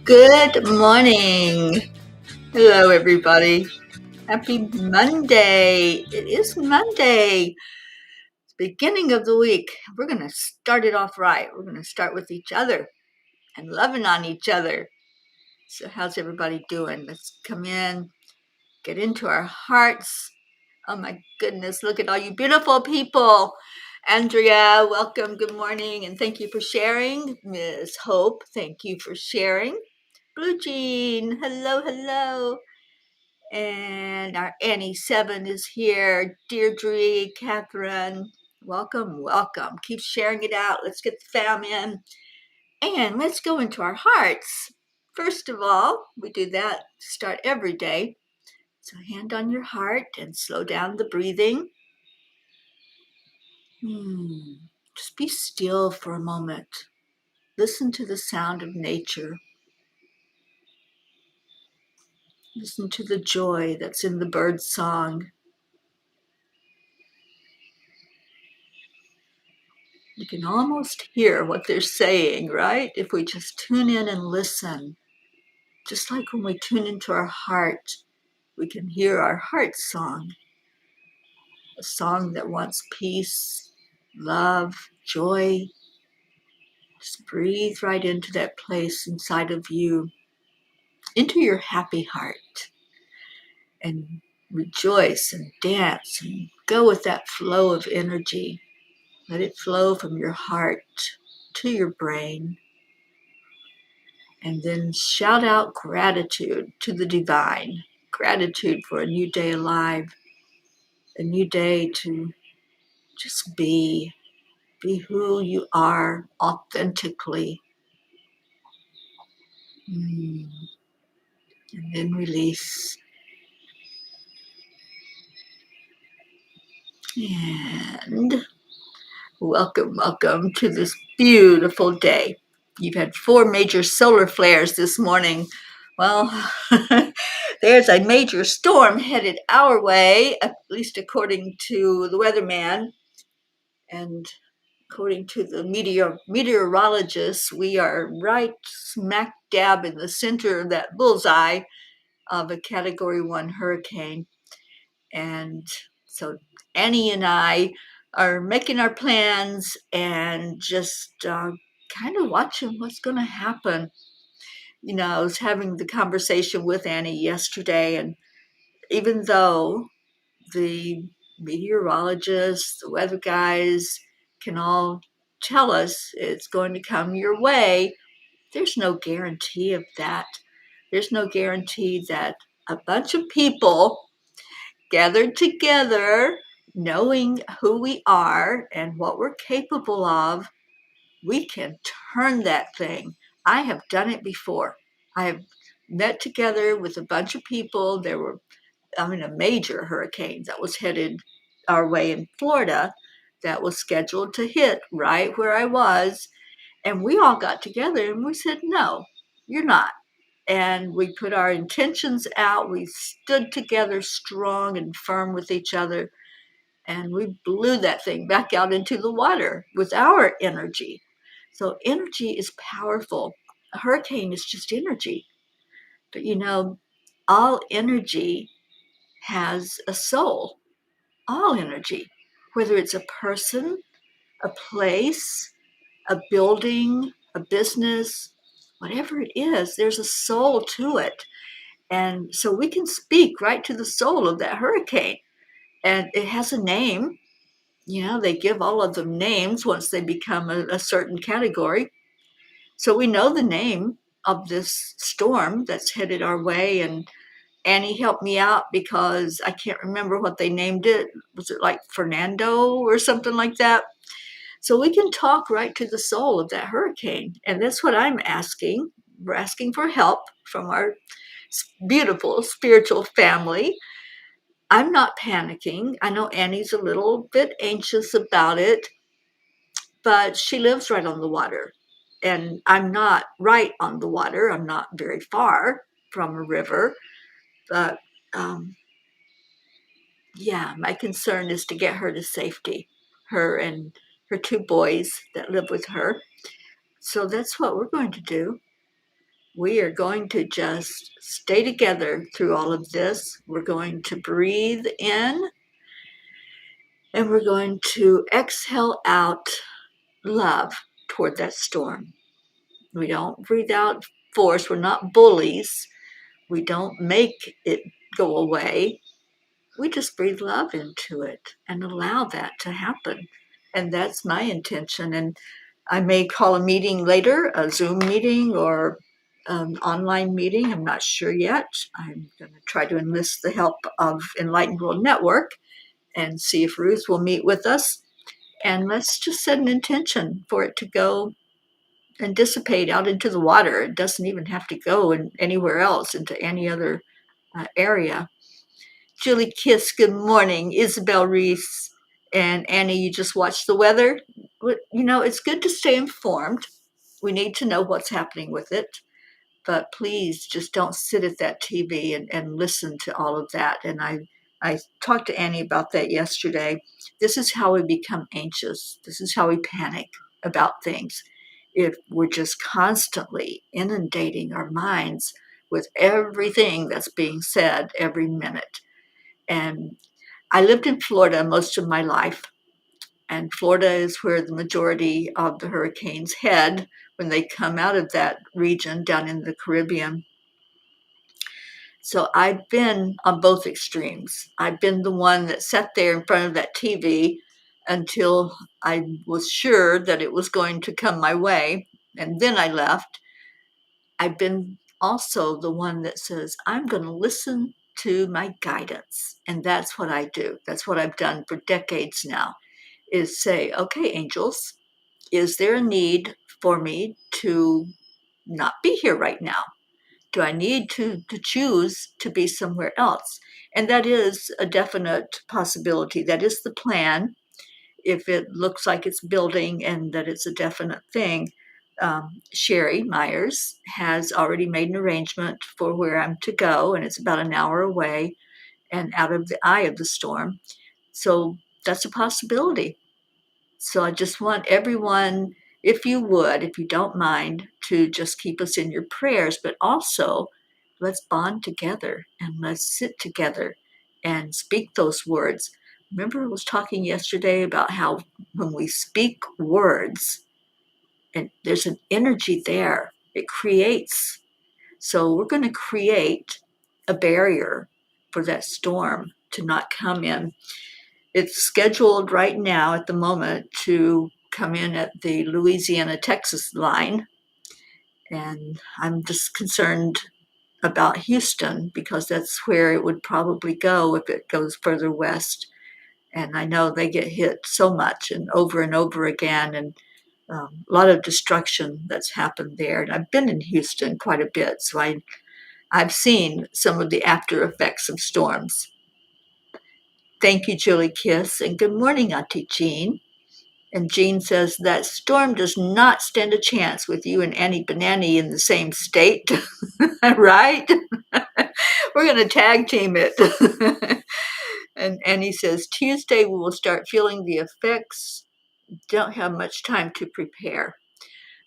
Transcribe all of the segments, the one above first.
Good morning. Hello, everybody. Happy Monday. It is Monday. It's the beginning of the week. We're going to start it off right. We're going to start with each other and loving on each other. So, how's everybody doing? Let's come in, get into our hearts. Oh, my goodness. Look at all you beautiful people. Andrea, welcome. Good morning. And thank you for sharing. Ms. Hope, thank you for sharing. Blue Jean, hello, hello. And our Annie 7 is here. Deirdre, Catherine, welcome, welcome. Keep sharing it out. Let's get the fam in. And let's go into our hearts. First of all, we do that to start every day. So hand on your heart and slow down the breathing. Just be still for a moment. Listen to the sound of nature. Listen to the joy that's in the bird's song. You can almost hear what they're saying, right? If we just tune in and listen. Just like when we tune into our heart, we can hear our heart song. A song that wants peace, love, joy. Just breathe right into that place inside of you, into your happy heart. And rejoice and dance and go with that flow of energy. Let it flow from your heart to your brain. And then shout out gratitude to the divine, gratitude for a new day alive, a new day to just be who you are authentically. And then release. And welcome, welcome to this beautiful day. You've had 4 major solar flares this morning. Well, there's a major storm headed our way, at least according to the weatherman. And according to the meteorologists, we are right smack dab in the center of that bullseye of a Category 1 hurricane. And so Annie and I are making our plans and just kind of watching what's going to happen. You know, I was having the conversation with Annie yesterday, and even though the meteorologists, the weather guys can all tell us it's going to come your way, there's no guarantee of that. There's no guarantee that a bunch of people gathered together, knowing who we are and what we're capable of, we can turn that thing. I have done it before. I have met together with a bunch of people. There were, a major hurricane that was headed our way in Florida that was scheduled to hit right where I was. And we all got together and we said, no, you're not. And we put our intentions out. We stood together strong and firm with each other. And we blew that thing back out into the water with our energy. So energy is powerful. A hurricane is just energy. But all energy has a soul. All energy, whether it's a person, a place, a building, a business, whatever it is, there's a soul to it. And so we can speak right to the soul of that hurricane. And it has a name. They give all of them names once they become a certain category. So we know the name of this storm that's headed our way. And Annie helped me out because I can't remember what they named it. Was it like Fernando or something like that? So we can talk right to the soul of that hurricane. And that's what I'm asking. We're asking for help from our beautiful spiritual family. I'm not panicking. I know Annie's a little bit anxious about it, but she lives right on the water. And I'm not right on the water. I'm not very far from a river. But my concern is to get her to safety, her and her 2 boys that live with her. So that's what we're going to do. we are going to just stay together through all of this. We're going to breathe in and we're going to exhale out love toward that storm. We don't breathe out force. We're not bullies. We don't make it go away. We just breathe love into it and allow that to happen. And that's my intention. And I may call a meeting later, a Zoom meeting or an online meeting. I'm not sure yet. I'm going to try to enlist the help of Enlightened World Network and see if Ruth will meet with us. And let's just set an intention for it to go and dissipate out into the water. It doesn't even have to go anywhere else into any other area. Julie Kiss, good morning. Isabel Reese and Annie, you just watched the weather. It's good to stay informed. We need to know what's happening with it. But please just don't sit at that TV and listen to all of that. And I talked to Annie about that yesterday. This is how we become anxious. This is how we panic about things. If we're just constantly inundating our minds with everything that's being said every minute. And I lived in Florida most of my life. And Florida is where the majority of the hurricanes head when they come out of that region down in the Caribbean. So I've been on both extremes. I've been the one that sat there in front of that TV until I was sure that it was going to come my way, and then I left. I've been also the one that says, I'm going to listen to my guidance. And that's what I do. That's what I've done for decades now, is say, okay, angels, is there a need for me to not be here right now? Do I need to choose to be somewhere else? And that is a definite possibility. That is the plan. If it looks like it's building and that it's a definite thing, Sherry Myers has already made an arrangement for where I'm to go, and it's about an hour away and out of the eye of the storm. So that's a possibility. So I just want everyone, if you would, if you don't mind, to just keep us in your prayers, but also let's bond together and let's sit together and speak those words. Remember, I was talking yesterday about how when we speak words, and there's an energy there, it creates. So we're going to create a barrier for that storm to not come in. It's scheduled right now at the moment to come in at the Louisiana-Texas line. And I'm just concerned about Houston because that's where it would probably go if it goes further west. And I know they get hit so much and over again, and a lot of destruction that's happened there. And I've been in Houston quite a bit, so I've seen some of the after effects of storms. Thank you, Julie Kiss, and good morning, Auntie Jean. And Jean says that storm does not stand a chance with you and Annie Banani in the same state, right? We're going to tag team it. And Annie says, Tuesday we will start feeling the effects. Don't have much time to prepare.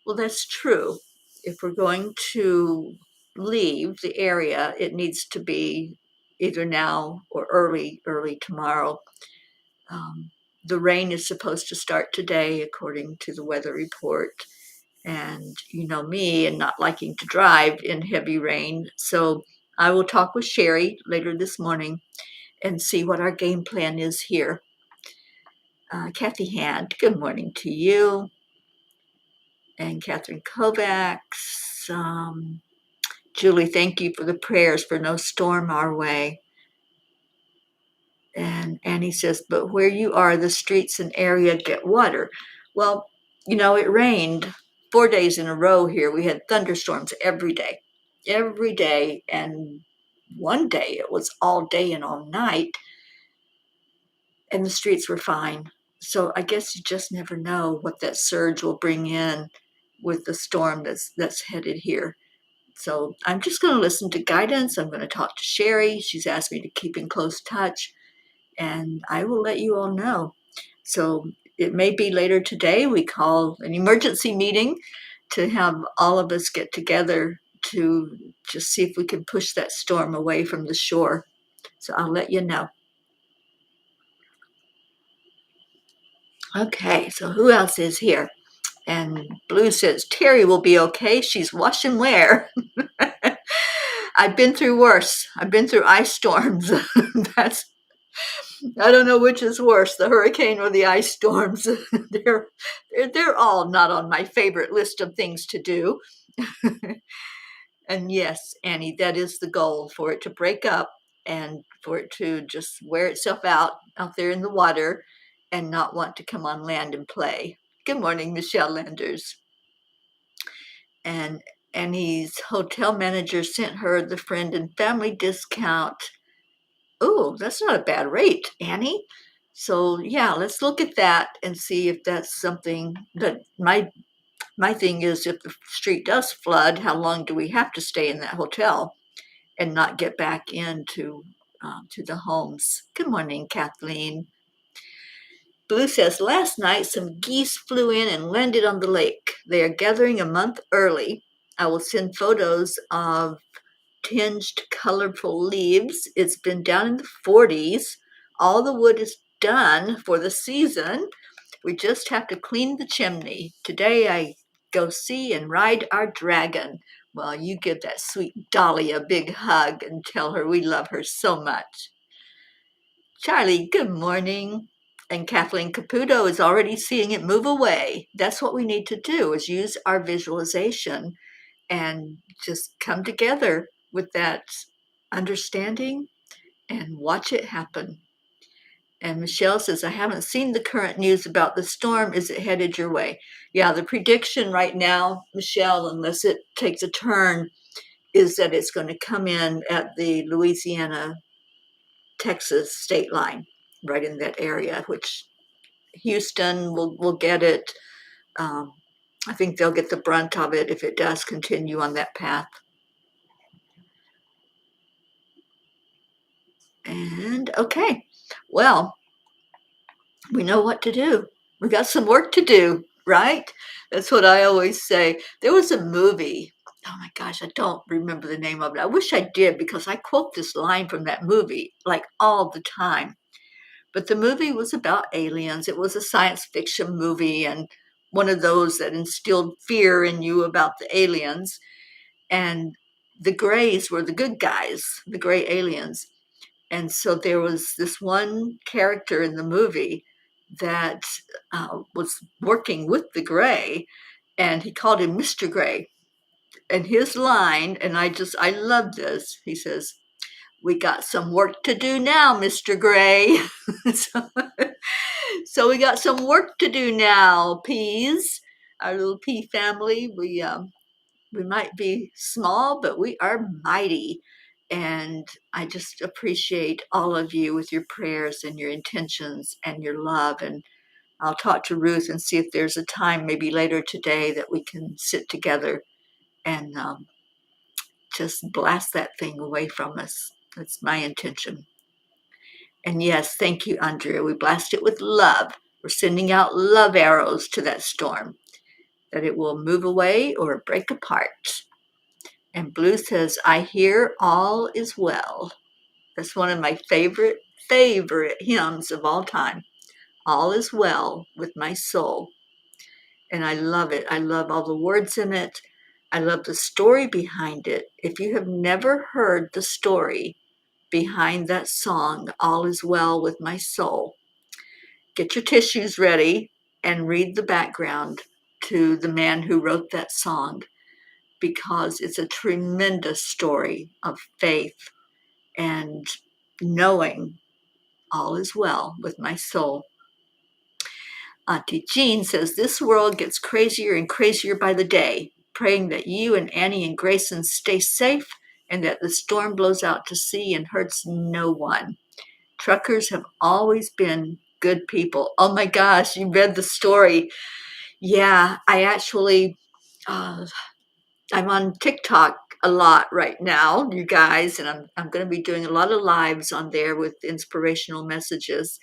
Well, that's true. If we're going to leave the area, it needs to be either now or early tomorrow. The rain is supposed to start today, according to the weather report. And you know me and not liking to drive in heavy rain. So I will talk with Sherry later this morning and see what our game plan is here. Kathy Hand, good morning to you. And Catherine Kovacs. Julie, thank you for the prayers for no storm our way. And Annie says, but where you are, the streets and area get water. Well, it rained 4 days in a row here. We had thunderstorms every day. And one day it was all day and all night, and the streets were fine. So I guess you just never know what that surge will bring in with the storm that's headed here. So I'm just going to listen to guidance. I'm going to talk to Sherry. She's asked me to keep in close touch, and I will let you all know. So it may be later today we call an emergency meeting to have all of us get together to just see if we can push that storm away from the shore. So I'll let you know. Okay, so who else is here? And Blue says, Teri will be okay. She's wash and wear. I've been through worse. I've been through ice storms. I don't know which is worse, the hurricane or the ice storms. they're all not on my favorite list of things to do. And yes, Annie, that is the goal, for it to break up and for it to just wear itself out there in the water and not want to come on land and play. Good morning, Michelle Landers. And Annie's hotel manager sent her the friend and family discount. Oh, that's not a bad rate, Annie. So yeah, let's look at that and see if that's something that my thing is, if the street does flood, how long do we have to stay in that hotel and not get back into to the homes? Good morning, Kathleen. Blue says, last night some geese flew in and landed on the lake. They are gathering a month early. I will send photos of tinged colorful leaves. It's been down in the 40s. All the wood is done for the season. We just have to clean the chimney. Today I go see and ride our dragon. Well, you give that sweet Dolly a big hug and tell her we love her so much. Charlie, good morning. And Kathleen Caputo is already seeing it move away. That's what we need to do, is use our visualization and just come together with that understanding and watch it happen. And Michelle says, I haven't seen the current news about the storm. Is it headed your way? Yeah, the prediction right now, Michelle, unless it takes a turn, is that it's going to come in at the Louisiana-Texas state line, right in that area, which Houston will get it. I think they'll get the brunt of it if it does continue on that path. And okay, well, we know what to do. We got some work to do, right? That's what I always say. There was a movie. Oh my gosh, I don't remember the name of it. I wish I did, because I quote this line from that movie like all the time. But the movie was about aliens. It was a science fiction movie, and one of those that instilled fear in you about the aliens. And the Greys were the good guys, the gray aliens. And so there was this one character in the movie that was working with the Gray, and he called him Mr. Gray. And his line, and I love this, he says, we got some work to do now, Mr. Gray. so, so we got some work to do now, Peas. Our little pea family, we might be small, but we are mighty. And I just appreciate all of you with your prayers and your intentions and your love. And I'll talk to Ruth and see if there's a time maybe later today that we can sit together and just blast that thing away from us. That's my intention. And yes, thank you, Andrea. We blast it with love. We're sending out love arrows to that storm, that it will move away or break apart. And Blue says, I hear all is well. That's one of my favorite hymns of all time. All is well with my soul. And I love it. I love all the words in it. I love the story behind it. If you have never heard the story behind that song, All is Well with My Soul, get your tissues ready and read the background to the man who wrote that song, because it's a tremendous story of faith and knowing all is well with my soul. Auntie Jean says, this world gets crazier and crazier by the day, praying that you and Annie and Grayson stay safe and that the storm blows out to sea and hurts no one. Truckers have always been good people. Oh my gosh, you read the story. Yeah, I actually, I'm on TikTok a lot right now, you guys, and I'm going to be doing a lot of lives on there with inspirational messages.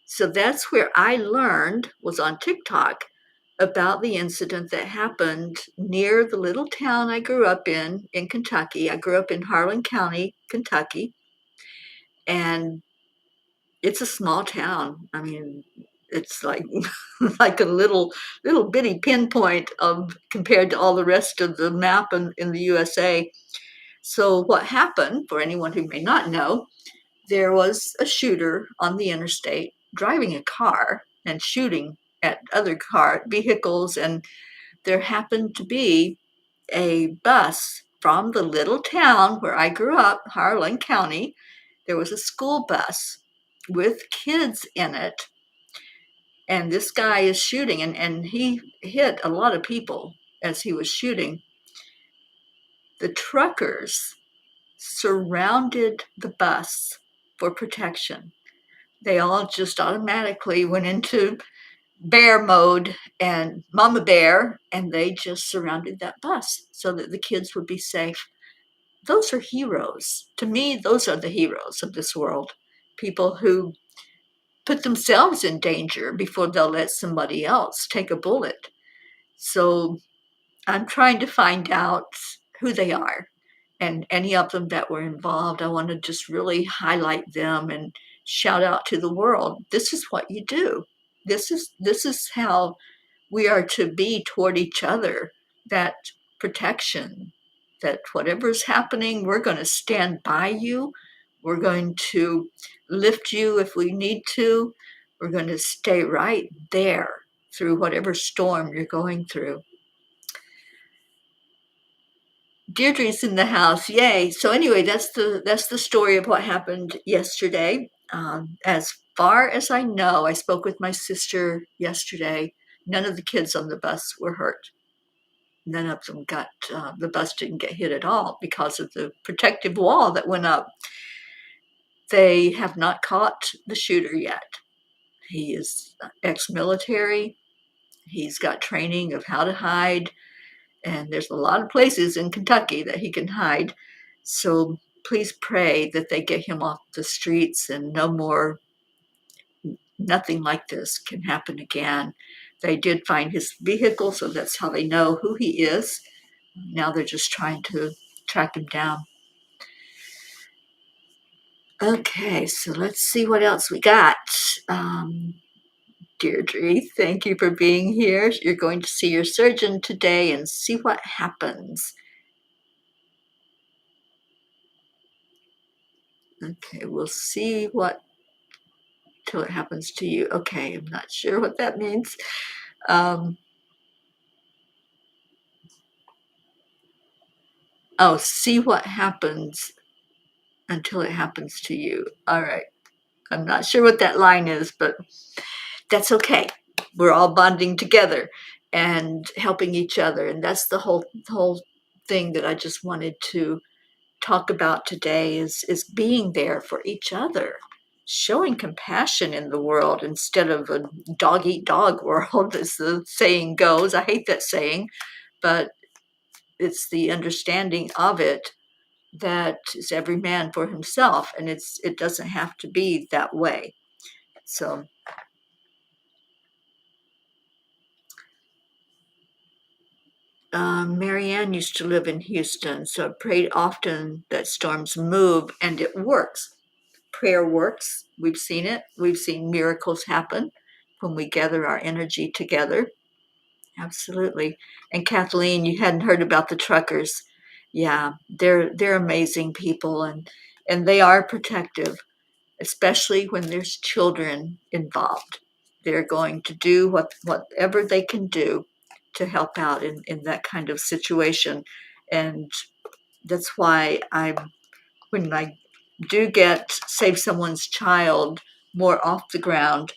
So that's where I learned, was on TikTok, about the incident that happened near the little town I grew up in Kentucky. I grew up in Harlan County, Kentucky, and it's a small town. I mean, it's like like a little bitty pinpoint of compared to all the rest of the map in the USA. So what happened, for anyone who may not know, there was a shooter on the interstate driving a car and shooting at other car vehicles, and there happened to be a bus from the little town where I grew up, Harlan County. There was a school bus with kids in it, and this guy is shooting, and he hit a lot of people as he was shooting. The truckers surrounded the bus for protection. They all just automatically went into bear mode and mama bear, and they just surrounded that bus so that the kids would be safe. Those are heroes. To me, those are the heroes of this world. People who put themselves in danger before they'll let somebody else take a bullet. So I'm trying to find out who they are, and any of them that were involved. I want to just really highlight them and shout out to the world. This is what you do. This is how we are to be toward each other. That protection, that whatever's happening, we're going to stand by you. We're going to lift you if we need to. We're going to stay right there through whatever storm you're going through. Deirdre's in the house, yay! So anyway, that's the story of what happened yesterday. As far as I know, I spoke with my sister yesterday. None of the kids on the bus were hurt. None of them got the bus didn't get hit at all because of the protective wall that went up. They have not caught the shooter yet. He is ex-military. He's got training of how to hide. And there's a lot of places in Kentucky that he can hide. So please pray that they get him off the streets and nothing like this can happen again. They did find his vehicle, so that's how they know who he is. Now they're just trying to track him down. Okay, so let's see what else we got. Deirdre, thank you for being here. You're going to see your surgeon today and see what happens. Okay, we'll see what till it happens to you. Okay, I'm not sure what that means. See what happens until it happens to you. All right. I'm not sure what that line is, but that's okay. We're all bonding together and helping each other. And that's the whole thing that I just wanted to talk about today is being there for each other, showing compassion in the world instead of a dog eat dog world, as the saying goes. I hate that saying, but it's the understanding of it that is every man for himself, and it doesn't have to be that way. So Marianne used to live in Houston, so I prayed often that storms move, and it works. Prayer works. We've seen it. We've seen miracles happen when we gather our energy together. Absolutely. And Kathleen, you hadn't heard about the truckers. Yeah, they're amazing people, and they are protective, especially when there's children involved. They're going to do whatever they can do to help out in that kind of situation. And that's why when I do get save someone's child more off the ground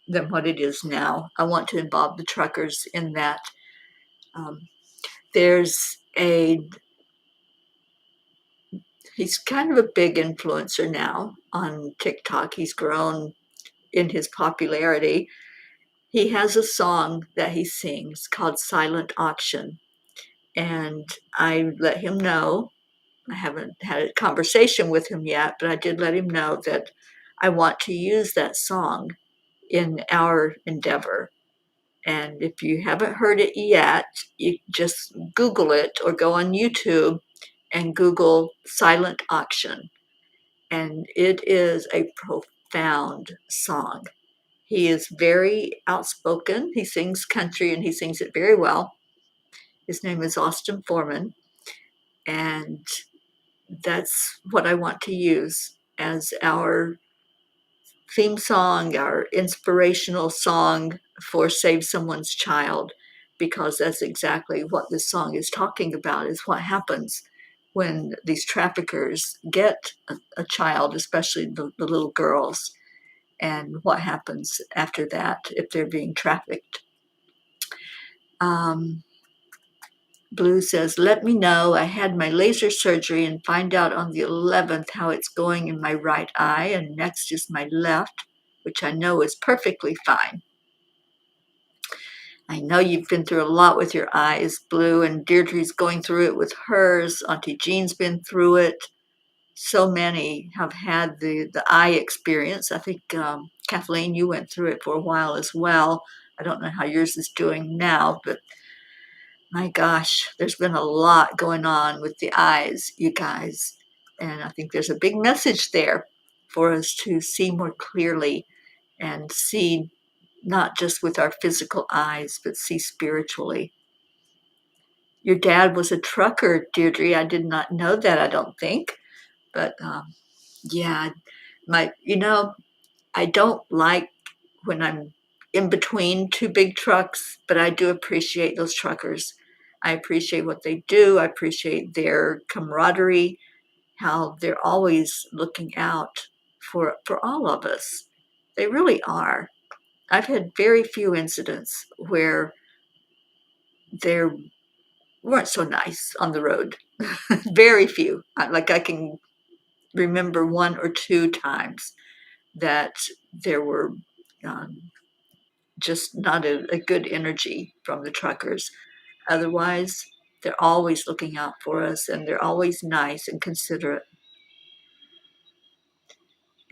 than what it is now, I want to involve the truckers in that. There's he's kind of a big influencer now on TikTok. He's grown in his popularity. He has a song that he sings called Silent Auction. And I let him know, I haven't had a conversation with him yet, but I did let him know that I want to use that song in our endeavor. And if you haven't heard it yet, you just Google it or go on YouTube and Google silent auction. And it is a profound song. He is very outspoken. He sings country and he sings it very well. His name is Austin Foreman. And that's what I want to use as our theme song, our inspirational song for Save Someone's Child, because that's exactly what this song is talking about, is what happens when these traffickers get a child, especially the little girls, and what happens after that if they're being trafficked. Blue says, let me know. I had my laser surgery and find out on the 11th how it's going in my right eye, and next is my left, which I know is perfectly fine. I know you've been through a lot with your eyes, Blue, and Deirdre's going through it with hers. Auntie Jean's been through it. So many have had the eye experience. I think, Kathleen, you went through it for a while as well. I don't know how yours is doing now, but my gosh, there's been a lot going on with the eyes, you guys. And I think there's a big message there for us to see more clearly and see not just with our physical eyes, but see spiritually. Your dad was a trucker, Deirdre. I did not know that, I don't think. But yeah, I don't like when I'm in between two big trucks, but I do appreciate those truckers. I appreciate what they do. I appreciate their camaraderie, how they're always looking out for all of us. They really are. I've had very few incidents where they weren't so nice on the road. Very few. Like I can remember one or two times that there were just not a good energy from the truckers. Otherwise, they're always looking out for us and they're always nice and considerate.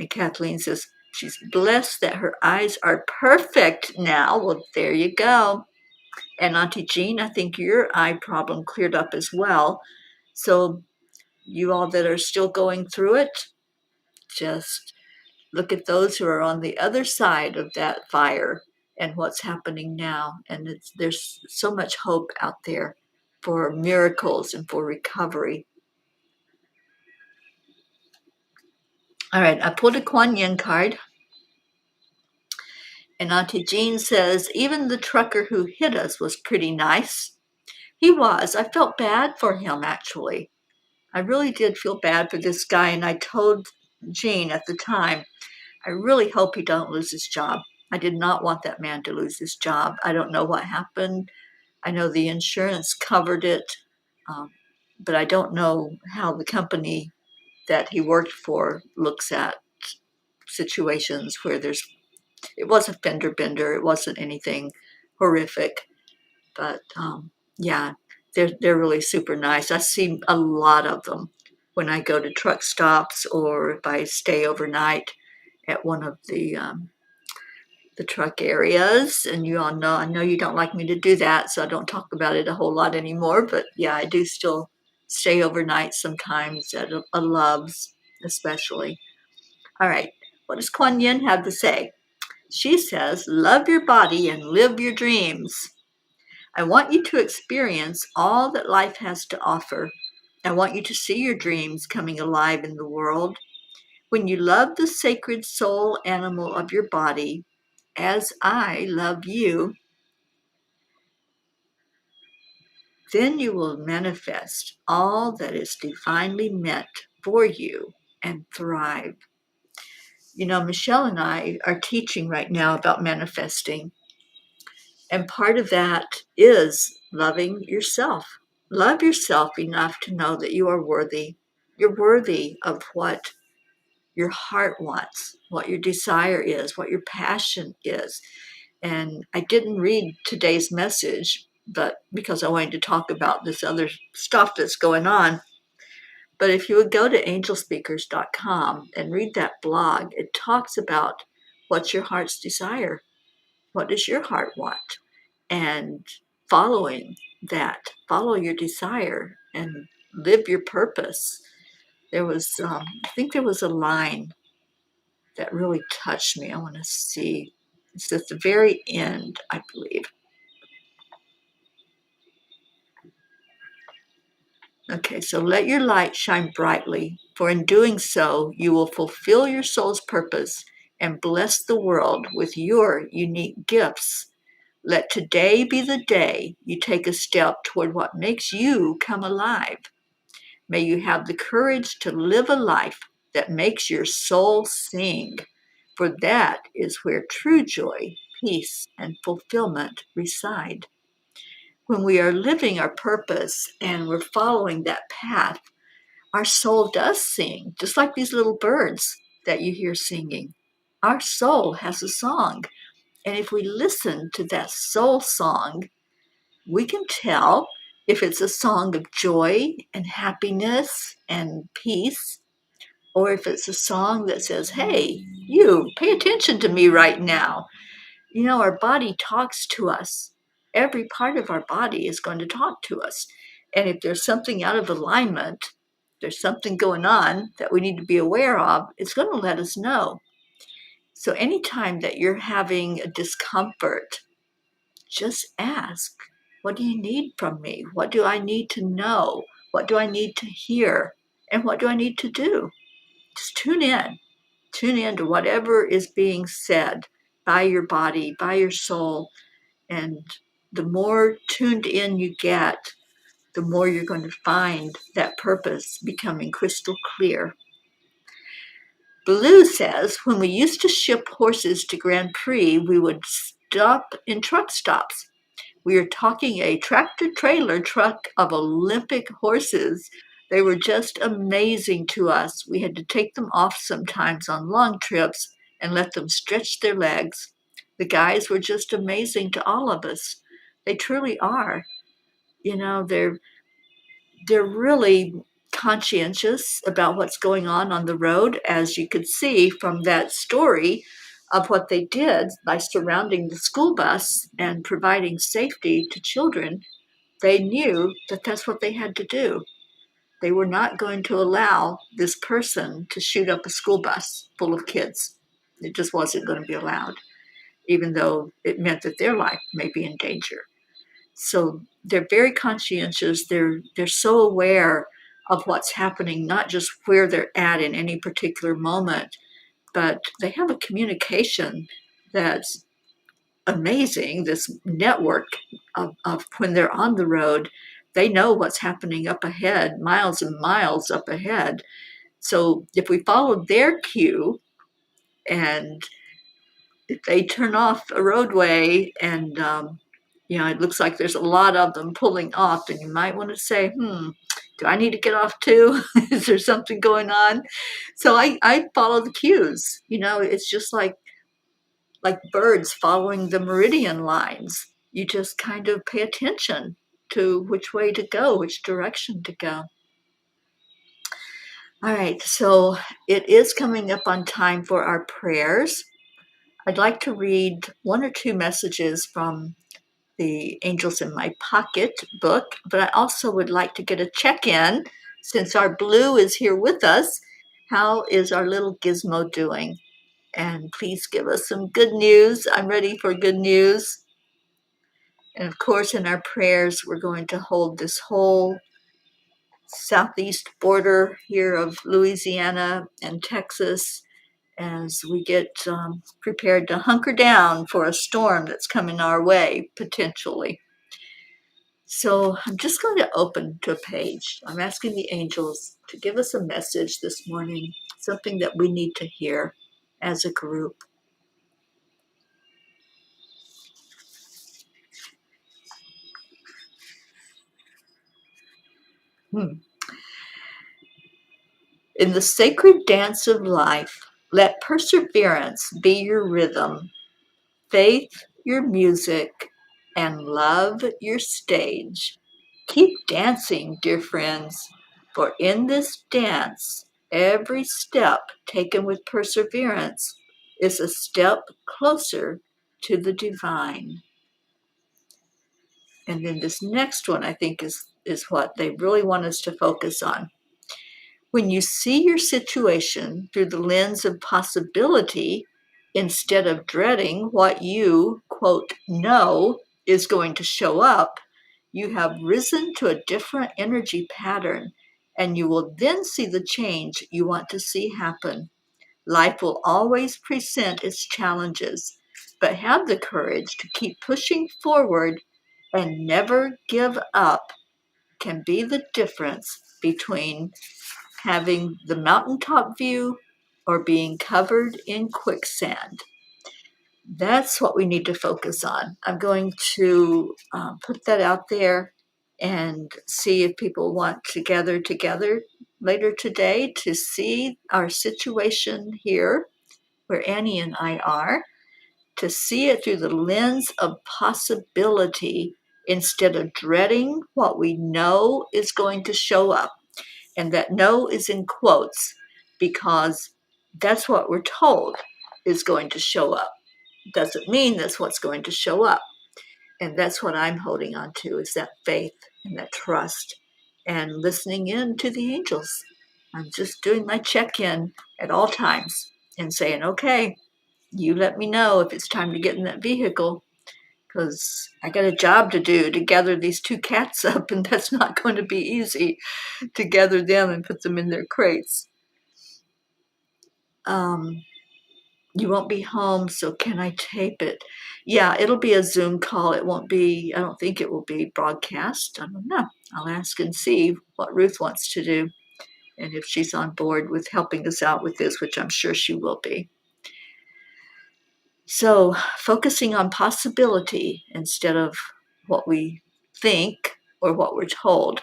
And Kathleen says she's blessed that her eyes are perfect now. Well, there you go. And Auntie Jean, I think your eye problem cleared up as well. So you all that are still going through it, just look at those who are on the other side of that fire and what's happening now. And there's so much hope out there for miracles and for recovery. All right, I pulled a Kuan Yin card. And Auntie Jean says, even the trucker who hit us was pretty nice. He was. I felt bad for him, actually. I really did feel bad for this guy. And I told Jean at the time, I really hope he don't lose his job. I did not want that man to lose his job. I don't know what happened. I know the insurance covered it, but I don't know how the company that he worked for looks at situations where it was a fender bender. It wasn't anything horrific, but yeah, they're really super nice. I see a lot of them when I go to truck stops or if I stay overnight at one of the truck areas. And you all know, I know you don't like me to do that, so I don't talk about it a whole lot anymore. But yeah, I do still stay overnight sometimes at a Love's, especially. All right, what does Kuan Yin have to say? She says, love your body and live your dreams. I want you to experience all that life has to offer. I want you to see your dreams coming alive in the world. When you love the sacred soul animal of your body, as I love you, then you will manifest all that is divinely meant for you and thrive. You know, Michelle and I are teaching right now about manifesting. And part of that is loving yourself. Love yourself enough to know that you are worthy. You're worthy of what your heart wants, what your desire is, what your passion is. And I didn't read today's message, but because I wanted to talk about this other stuff that's going on. But if you would go to angelspeakers.com and read that blog, it talks about what's your heart's desire. What does your heart want? and following that. Follow your desire and live your purpose. There was, I think there was a line that really touched me. I want to see. It's at the very end, I believe. Okay, so let your light shine brightly, for in doing so, you will fulfill your soul's purpose and bless the world with your unique gifts. Let today be the day you take a step toward what makes you come alive. May you have the courage to live a life that makes your soul sing, for that is where true joy, peace, and fulfillment reside. When we are living our purpose and we're following that path, our soul does sing, just like these little birds that you hear singing. Our soul has a song. And if we listen to that soul song, we can tell if it's a song of joy and happiness and peace, or if it's a song that says, hey, you, pay attention to me right now. You know, our body talks to us. Every part of our body is going to talk to us. And if there's something out of alignment, there's something going on that we need to be aware of, it's going to let us know. So anytime that you're having a discomfort, just ask, what do you need from me? What do I need to know? What do I need to hear? And what do I need to do? Just tune in. Tune in to whatever is being said by your body, by your soul. And the more tuned in you get, the more you're going to find that purpose becoming crystal clear. Blue says, when we used to ship horses to Grand Prix, we would stop in truck stops. We are talking a tractor-trailer truck of Olympic horses. They were just amazing to us. We had to take them off sometimes on long trips and let them stretch their legs. The guys were just amazing to all of us. They truly are. You know, they're really conscientious about what's going on the road, as you could see from that story of what they did by surrounding the school bus and providing safety to children. They knew that that's what they had to do. They were not going to allow this person to shoot up a school bus full of kids. It just wasn't going to be allowed, even though it meant that their life may be in danger. So they're very conscientious. They're so aware of what's happening, not just where they're at in any particular moment, but they have a communication that's amazing. This network of when they're on the road, they know what's happening up ahead, miles and miles up ahead. So if we follow their cue and if they turn off a roadway and it looks like there's a lot of them pulling off, and you might want to say, do I need to get off too? Is there something going on? So I follow the cues. It's just like birds following the meridian lines. You just kind of pay attention to which way to go, which direction to go. All right, so it is coming up on time for our prayers. I'd like to read one or two messages from the Angels in My Pocket book, but I also would like to get a check-in, since our Blue is here with us. How is our little gizmo doing? And please give us some good news. I'm ready for good news. And of course, in our prayers, we're going to hold this whole southeast border here of Louisiana and Texas as we get prepared to hunker down for a storm that's coming our way, potentially. So I'm just going to open to a page. I'm asking the angels to give us a message this morning, something that we need to hear as a group. In the sacred dance of life, let perseverance be your rhythm, faith your music, and love your stage. Keep dancing, dear friends, for in this dance, every step taken with perseverance is a step closer to the divine. And then this next one, I think, is what they really want us to focus on. When you see your situation through the lens of possibility, instead of dreading what you, quote, know is going to show up, you have risen to a different energy pattern, and you will then see the change you want to see happen. Life will always present its challenges, but have the courage to keep pushing forward and never give up can be the difference between having the mountaintop view or being covered in quicksand. That's what we need to focus on. I'm going to put that out there and see if people want to gather together later today to see our situation here where Annie and I are, to see it through the lens of possibility instead of dreading what we know is going to show up. And that no is in quotes because that's what we're told is going to show up. Doesn't mean that's what's going to show up. And that's what I'm holding on to, is that faith and that trust and listening in to the angels. I'm just doing my check-in at all times and saying, okay, you let me know if it's time to get in that vehicle, because I got a job to do to gather these two cats up, and that's not going to be easy to gather them and put them in their crates. You won't be home, so can I tape it? Yeah, it'll be a Zoom call. It won't be, I don't think it will be broadcast. I don't know. I'll ask and see what Ruth wants to do and if she's on board with helping us out with this, which I'm sure she will be. So focusing on possibility instead of what we think or what we're told.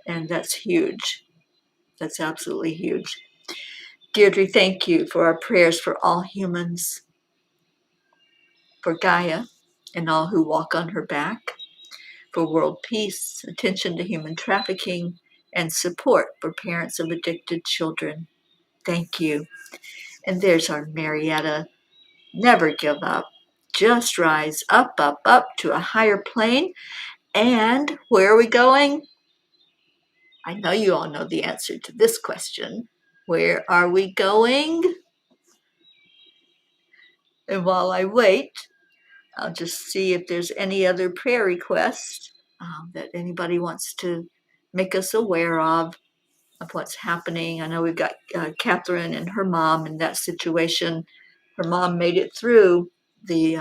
And that's huge. That's absolutely huge. Deirdre, thank you for our prayers for all humans, for Gaia and all who walk on her back, for world peace, attention to human trafficking, and support for parents of addicted children. Thank you. And there's our Marietta. Never give up. Just rise up, up, up to a higher plane. And where are we going? I know you all know the answer to this question. Where are we going? And while I wait, I'll just see if there's any other prayer requests that anybody wants to make us aware of what's happening. I know we've got Catherine and her mom in that situation. Her mom made it through the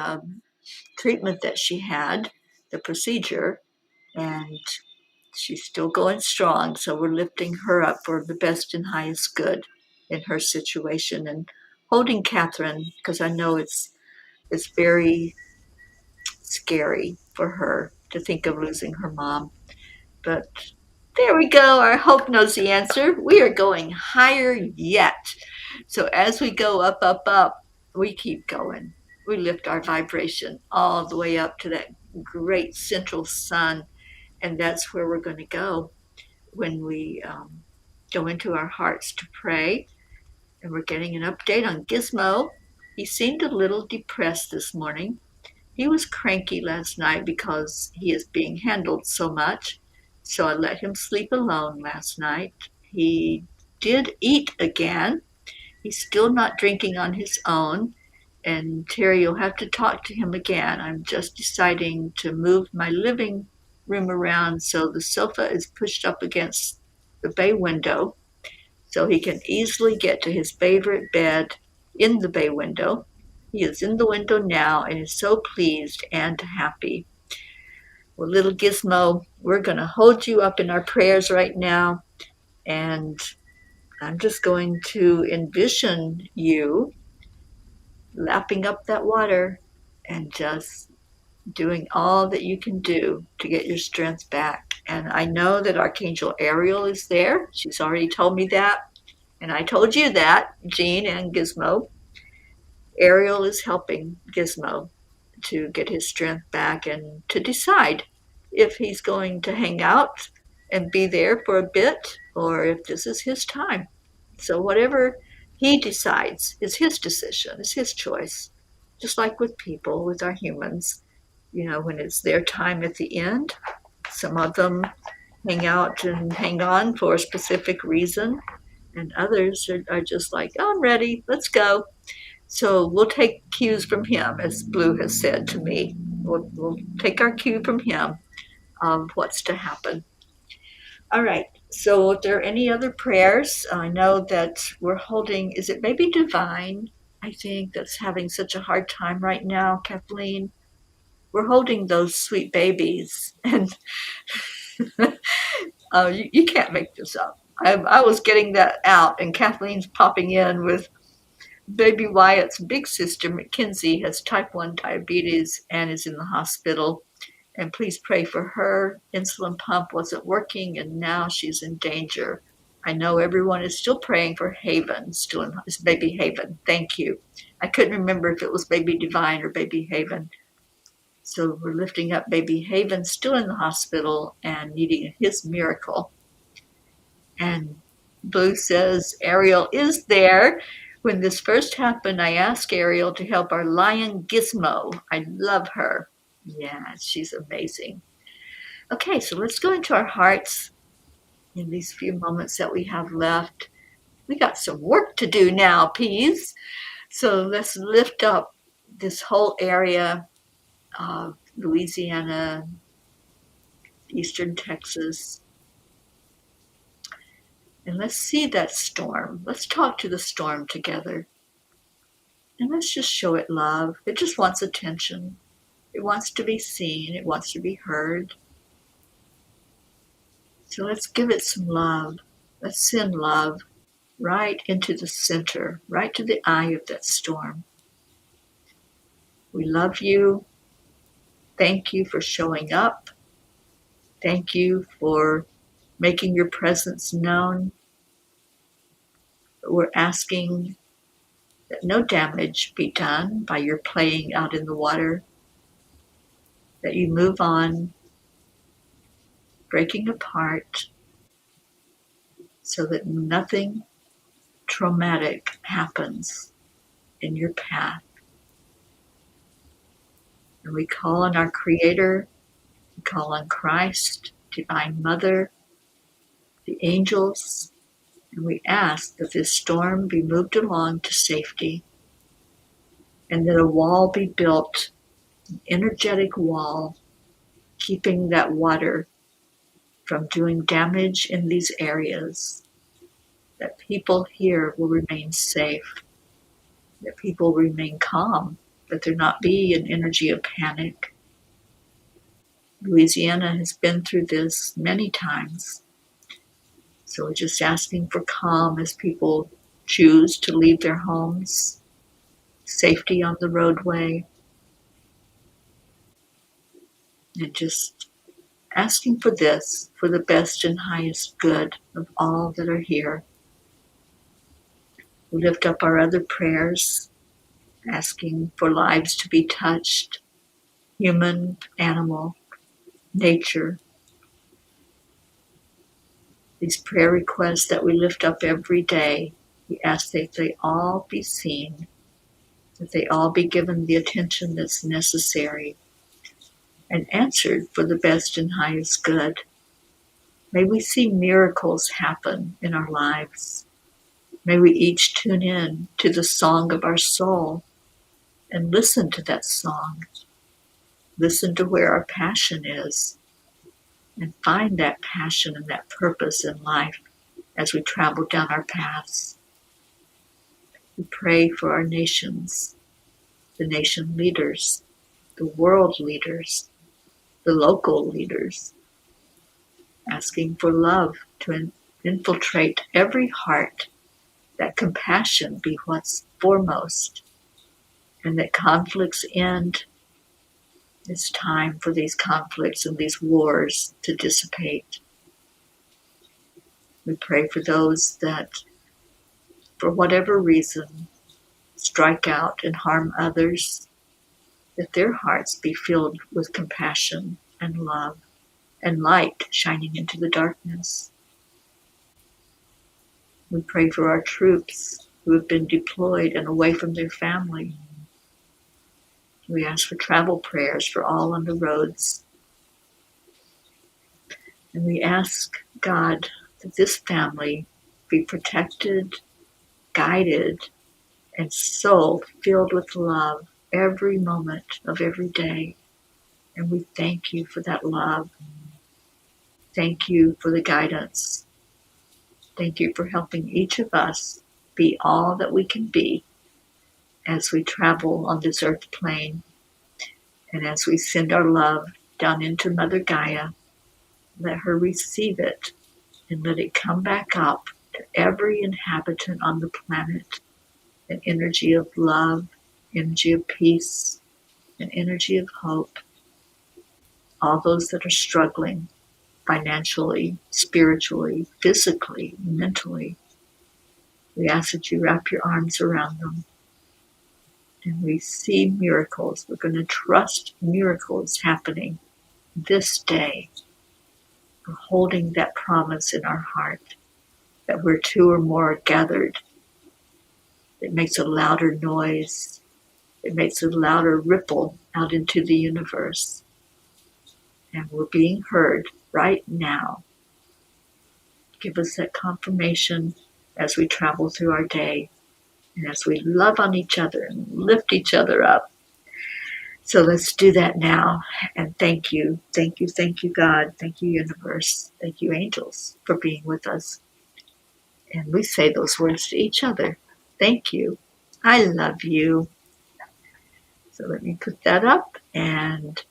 treatment that she had, the procedure, and she's still going strong. So we're lifting her up for the best and highest good in her situation and holding Catherine, because I know it's very scary for her to think of losing her mom. But there we go. Our hope knows the answer. We are going higher yet. So as we go up, up, up, we keep going. We lift our vibration all the way up to that great central sun. And that's where we're going to go when we go into our hearts to pray. And we're getting an update on Gizmo. He seemed a little depressed this morning. He was cranky last night because he is being handled so much, so I let him sleep alone last night. He did eat again. He's still not drinking on his own, and Teri, you'll have to talk to him again. I'm just deciding to move my living room around so the sofa is pushed up against the bay window so he can easily get to his favorite bed in the bay window. He is in the window now and is so pleased and happy. Well, little Gizmo, we're going to hold you up in our prayers right now. And I'm just going to envision you lapping up that water and just doing all that you can do to get your strength back. And I know that Archangel Ariel is there. She's already told me that. And I told you that, Jean and Gizmo. Ariel is helping Gizmo to get his strength back and to decide if he's going to hang out and be there for a bit or if this is his time. So whatever he decides is his decision, is his choice. Just like with people, with our humans, when it's their time at the end. Some of them hang out and hang on for a specific reason, and others are just like, oh, I'm ready, let's go. So we'll take cues from him, as Blue has said to me. We'll take our cue from him of what's to happen. All right. So are there any other prayers? I know that we're holding, is it Baby Divine? I think that's having such a hard time right now, Kathleen. We're holding those sweet babies, and you can't make this up. I was getting that out, and Kathleen's popping in with baby Wyatt's big sister, Mackenzie, has type 1 diabetes and is in the hospital. And please pray for her. Insulin pump wasn't working, and now she's in danger. I know everyone is still praying for Haven, it's baby Haven. Thank you. I couldn't remember if it was baby Divine or baby Haven. So we're lifting up baby Haven, still in the hospital and needing his miracle. And Blue says Ariel is there. When this first happened, I asked Ariel to help our lion Gizmo. I love her. Yeah, she's amazing. Okay, so let's go into our hearts in these few moments that we have left. We got some work to do now, Peas. So let's lift up this whole area of Louisiana, eastern Texas, and let's see that storm. Let's talk to the storm together. And let's just show it love. It just wants attention. It wants to be seen. It wants to be heard. So let's give it some love. Let's send love right into the center, right to the eye of that storm. We love you. Thank you for showing up. Thank you for making your presence known. We're asking that no damage be done by your playing out in the water, that you move on, breaking apart, so that nothing traumatic happens in your path. And we call on our Creator, we call on Christ, Divine Mother, the angels, and we ask that this storm be moved along to safety, and that a wall be built, an energetic wall, keeping that water from doing damage in these areas, that people here will remain safe, that people remain calm, that there not be an energy of panic. Louisiana has been through this many times. So we're just asking for calm as people choose to leave their homes, safety on the roadway, and just asking for this, for the best and highest good of all that are here. We lift up our other prayers, asking for lives to be touched, human, animal, nature. These prayer requests that we lift up every day, we ask that they all be seen, that they all be given the attention that's necessary and answered for the best and highest good. May we see miracles happen in our lives. May we each tune in to the song of our soul and listen to that song. Listen to where our passion is and find that passion and that purpose in life as we travel down our paths. We pray for our nations, the nation leaders, the world leaders, the local leaders, asking for love to infiltrate every heart, that compassion be what's foremost, and that conflicts end. It's time for these conflicts and these wars to dissipate. We pray for those that, for whatever reason, strike out and harm others, that their hearts be filled with compassion and love and light shining into the darkness. We pray for our troops who have been deployed and away from their family, We ask for travel prayers for all on the roads. And we ask God that this family be protected, guided, and so filled with love every moment of every day. And we thank you for that love. Thank you for the guidance. Thank you for helping each of us be all that we can be as we travel on this earth plane and as we send our love down into Mother Gaia. Let her receive it and let it come back up to every inhabitant on the planet. An energy of love, energy of peace, an energy of hope. All those that are struggling financially, spiritually, physically, mentally, we ask that you wrap your arms around them. And we see miracles. We're going to trust miracles happening this day. We're holding that promise in our heart that where two or more are gathered, it makes a louder noise. It makes a louder ripple out into the universe. And we're being heard right now. Give us that confirmation as we travel through our day and as we love on each other and lift each other up. So let's do that now. And thank you, thank you, thank you, God. Thank you, universe. Thank you, angels, for being with us. And we say those words to each other. Thank you. I love you. So let me put that up and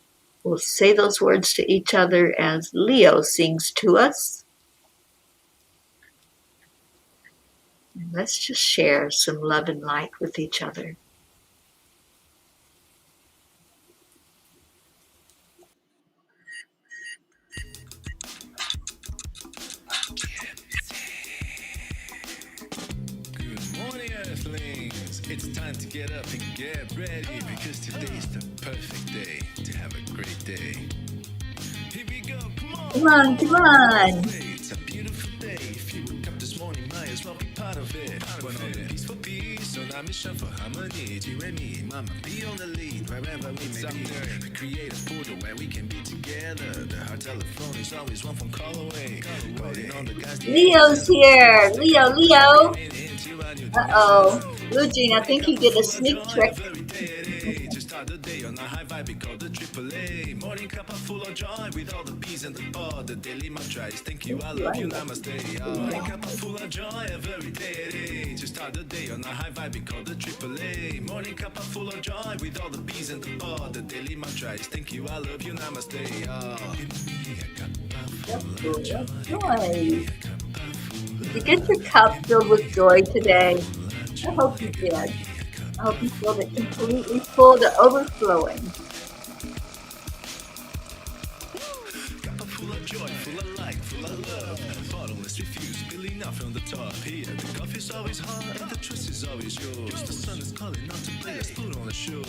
we'll say those words to each other as Leo sings to us. And let's just share some love and light with each other. Good morning, Earthlings. It's time to get up and get ready because today's the perfect day to have a great day. Here we go, come on. Come on, come on. It's a beautiful day. If you woke up this morning, might as well be part of it. We're on a peaceful peace, on our mission for harmony. You and me, mama, be on the lead wherever we may be. We create a portal where we can be together. The heart telephone is always one phone call away. Calling on the guys. Leo's here. Leo. Uh-oh. Blue Jean, I think you get a sneak trick. Just start the day on a high vibe, we call the AAA. Morning cuppa full of joy with all the bees and the pod. The daily mantra is thank you, I love you, namaste. Morning cuppa full of joy every day. Just start the day on a high vibe, we call the AAA. Morning cuppa full of joy with all the bees and the pod. The daily mantra is thank you, I love you, namaste. Joy. Did you get your cup filled with joy today? I hope you did. I hope you filled it completely full to overflowing. Cup full of joy, full of light, full of love. Bottomless refuse, spilling out from the top. Here, the coffee's always hot and the trust is always yours. The sun is calling out to play, let's put on a show.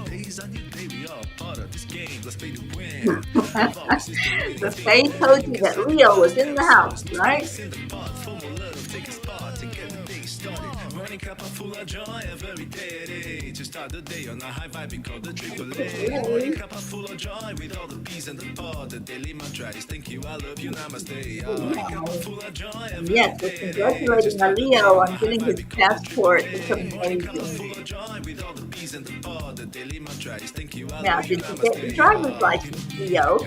Today's a new day, we all part of this game. Let's play to win. The Faye told you that Leo was in the house, right? Morning cuppa full of joy every day. Just start the day on a high vibe, we call the AAA. Morning cuppa full of joy with all the bees and the pod. The daily mantra is thank you, I love you, namaste. Morning cuppa full of joy every day. Yes, we're congratulating my Leo on getting his passport. It's amazing. Now, did you get your driver's license, Leo?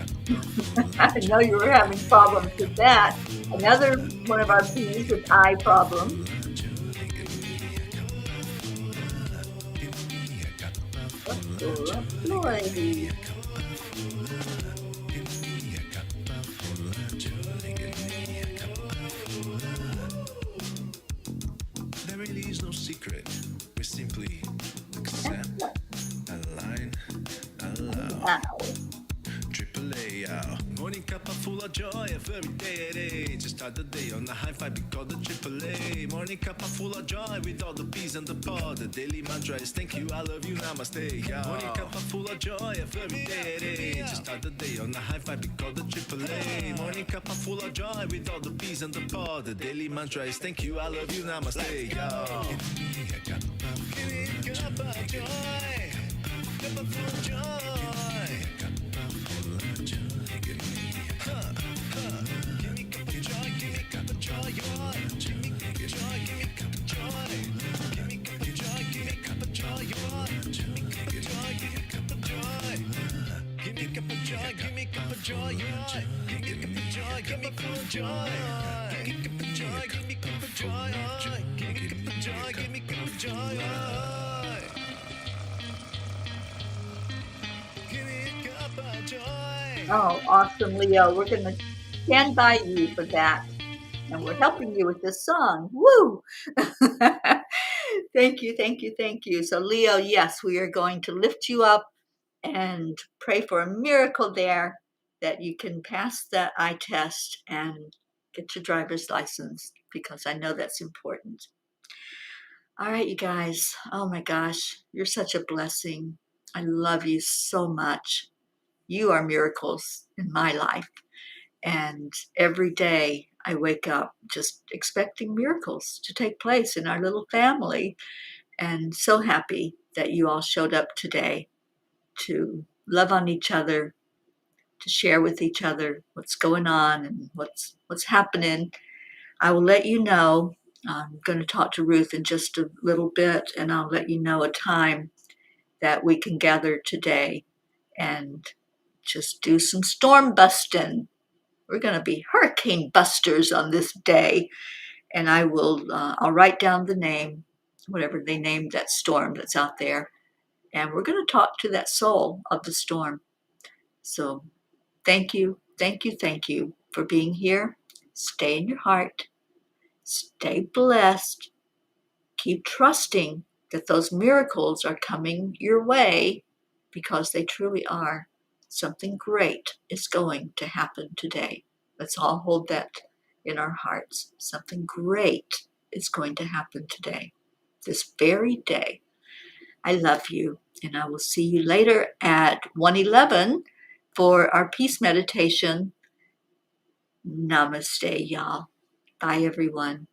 I know you were having problems with that. Another one of our bees with eye problems. Lovely. There really is no secret. We simply accept, align, allow. Wow. AAA, morning cuppa full of joy every day. Just start the day on a high vibe, we call the AAA. Morning cuppa full of joy with all the bees and the pod. The daily mantra is thank you, I love you, namaste. Morning cuppa full of joy every day. Just start the day on a high vibe, we call the AAA. Morning cuppa full of joy with all the bees and the pod. The daily mantra is thank you, I love you, namaste. Give me a cup of joy. Oh, awesome, Leo. We're going to stand by you for that. And we're helping you with this song. Woo! Thank you, thank you, thank you. So, Leo, yes, we are going to lift you up and pray for a miracle there that you can pass that eye test and get your driver's license, because I know that's important. All right, you guys. Oh my gosh, you're such a blessing. I love you so much. You are miracles in my life. And every day I wake up just expecting miracles to take place in our little family. And so happy that you all showed up today to love on each other, to share with each other what's going on and what's happening. I will let you know. I'm going to talk to Ruth in just a little bit, and I'll let you know a time that we can gather today and just do some storm busting. We're going to be hurricane busters on this day, and I'll write down the name, whatever they named that storm that's out there, and we're going to talk to that soul of the storm. So thank you, thank you, thank you for being here. Stay in your heart. Stay blessed. Keep trusting that those miracles are coming your way, because they truly are. Something great is going to happen today. Let's all hold that in our hearts. Something great is going to happen today, this very day. I love you, and I will see you later at 1:11 for our peace meditation. Namaste, y'all. Bye, everyone.